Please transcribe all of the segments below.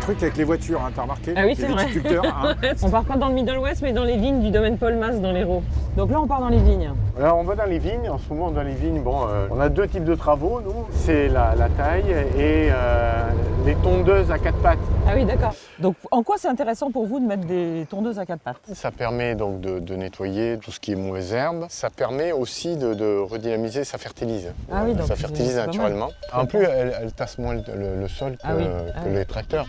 truc avec les voitures, hein, t'as remarqué? Ah oui, c'est vrai. Viticulteurs, hein. On part pas dans le Middle West, mais dans les vignes du domaine Paul Mas dans l'Hérault. Donc là, on part dans les vignes. Alors on va dans les vignes, en ce moment dans les vignes, bon, on a deux types de travaux, nous. C'est la taille et les tondeuses à quatre pattes. Ah oui, d'accord. Donc en quoi c'est intéressant pour vous de mettre des tondeuses à quatre pattes? Ça permet donc de nettoyer tout ce qui est mauvaise herbe. Ça permet aussi de redynamiser, ça fertilise. Ah oui, donc ça fertilise c'est pas naturellement. En plus, elle tasse moins le sol que les tracteurs.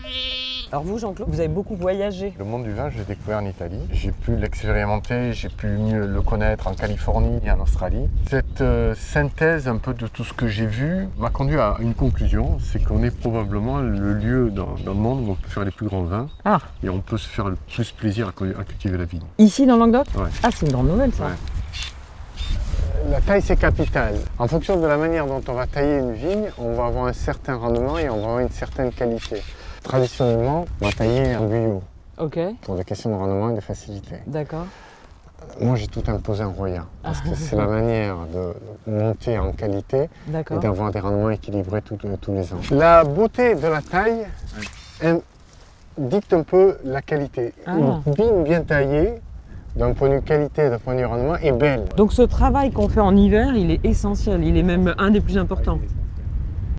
Alors vous, Jean-Claude, vous avez beaucoup voyagé. Le monde du vin, je l'ai découvert en Italie. J'ai pu l'expérimenter, j'ai pu mieux le connaître en Californie et en Australie. Cette synthèse un peu de tout ce que j'ai vu m'a conduit à une conclusion, c'est qu'on est probablement le lieu dans le monde où on peut faire les plus grands vins. Ah. Et on peut se faire le plus plaisir à cultiver la vigne. Ici, dans le Languedoc? Ouais. Ah, c'est une grande nouvelle, ça. Ouais. La taille, c'est capital. En fonction de la manière dont on va tailler une vigne, on va avoir un certain rendement et on va avoir une certaine qualité. Traditionnellement, on va tailler en guyot. Ok. Pour des questions de rendement et de facilité. D'accord. Moi, j'ai tout imposé en roya. Parce que c'est la manière de monter en qualité et d'avoir des rendements équilibrés tous les ans. La beauté de la taille dicte un peu la qualité. Une vigne bien taillée, d'un point de vue qualité et d'un point de vue rendement, est belle. Donc ce travail qu'on fait en hiver, il est essentiel. Il est même un des plus importants.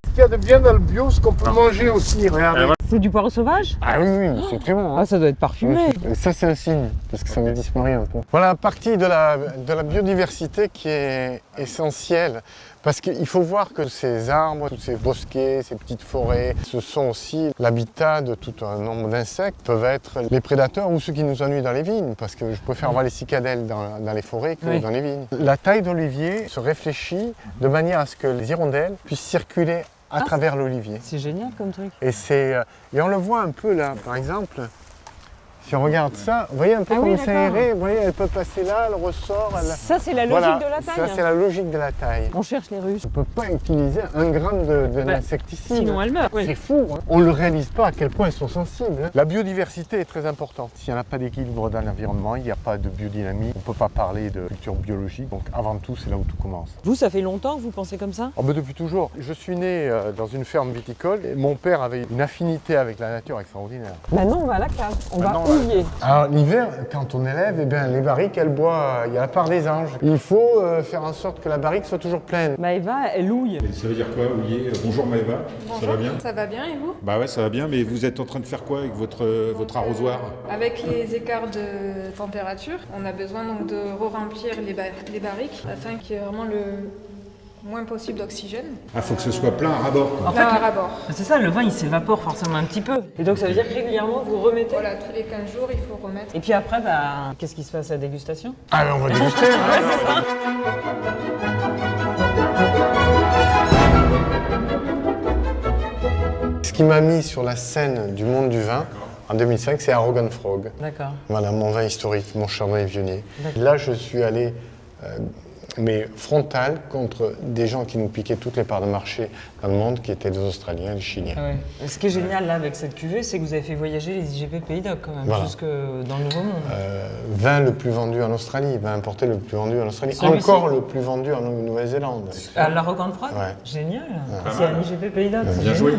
Ce qu'il y a de bien dans le bio, ce qu'on peut manger aussi, regardez. C'est du poireau sauvage? Ah oui, c'est très bon. Hein. Ah, ça doit être parfumé. Et ça, c'est un signe, parce que ça me disparaît un peu. Voilà la partie de la biodiversité qui est essentielle. Parce qu'il faut voir que ces arbres, tous ces bosquets, ces petites forêts, ce sont aussi l'habitat de tout un nombre d'insectes. Peuvent être les prédateurs ou ceux qui nous ennuient dans les vignes. Parce que je préfère voir les cicadelles dans les forêts que dans les vignes. La taille d'olivier se réfléchit de manière à ce que les hirondelles puissent circuler à travers l'olivier. C'est génial comme truc. Et on le voit un peu là, par exemple, si on regarde ça, vous voyez un peu comment c'est aéré, vous voyez, elle peut passer là, elle ressort. Ça, c'est la logique de la taille. Ça, c'est la logique de la taille. On cherche les ruches. On ne peut pas utiliser un gramme d'insecticide. Sinon, elle meurt. C'est fou, hein. On ne le réalise pas à quel point elles sont sensibles. Hein. La biodiversité est très importante. S'il n'y en a pas d'équilibre dans l'environnement, il n'y a pas de biodynamie. On ne peut pas parler de culture biologique. Donc avant tout, c'est là où tout commence. Vous, ça fait longtemps que vous pensez comme ça? Depuis toujours. Je suis né dans une ferme viticole et mon père avait une affinité avec la nature extraordinaire. Maintenant, on va à la cave. On va houiller. Alors l'hiver, quand on élève, eh bien, les barriques, elles boivent, il y a la part des anges. Il faut faire en sorte que la barrique soit toujours pleine. Maëva, elle houille. Et ça veut dire quoi, houiller? Bonjour Maëva, bonjour, ça va bien? Ça va bien et vous? Bah ouais, ça va bien, mais vous êtes en train de faire quoi avec votre arrosoir? Avec les écarts de température, on a besoin donc de re-remplir les barriques afin qu'il y ait vraiment le moins possible d'oxygène. Ah, faut que ce soit plein à rabord, quoi. En fait, à rabord. C'est ça, le vin il s'évapore forcément un petit peu. Et donc ça veut dire que régulièrement vous remettez? Voilà, tous les 15 jours il faut remettre. Et puis après, qu'est-ce qui se passe à la dégustation? Ah, on va déguster. Ce qui m'a mis sur la scène du monde du vin, en 2005, c'est Arrogant Frog. D'accord. Voilà, mon vin historique, mon Chardonnay Viognier. Là, je suis allé, mais frontal, contre des gens qui nous piquaient toutes les parts de marché dans le monde, qui étaient des Australiens et des Chiliens. Ah ouais. Ce qui est génial là avec cette cuvée, c'est que vous avez fait voyager les IGP Pays d'Oc quand même, jusque dans le Nouveau Monde. Vin le plus vendu en Australie, vin importé le plus vendu en Australie, encore le plus vendu en Nouvelle-Zélande. À l'Arrogant Frog? Ouais. Génial. C'est un IGP Pays d'Oc. Bien joué.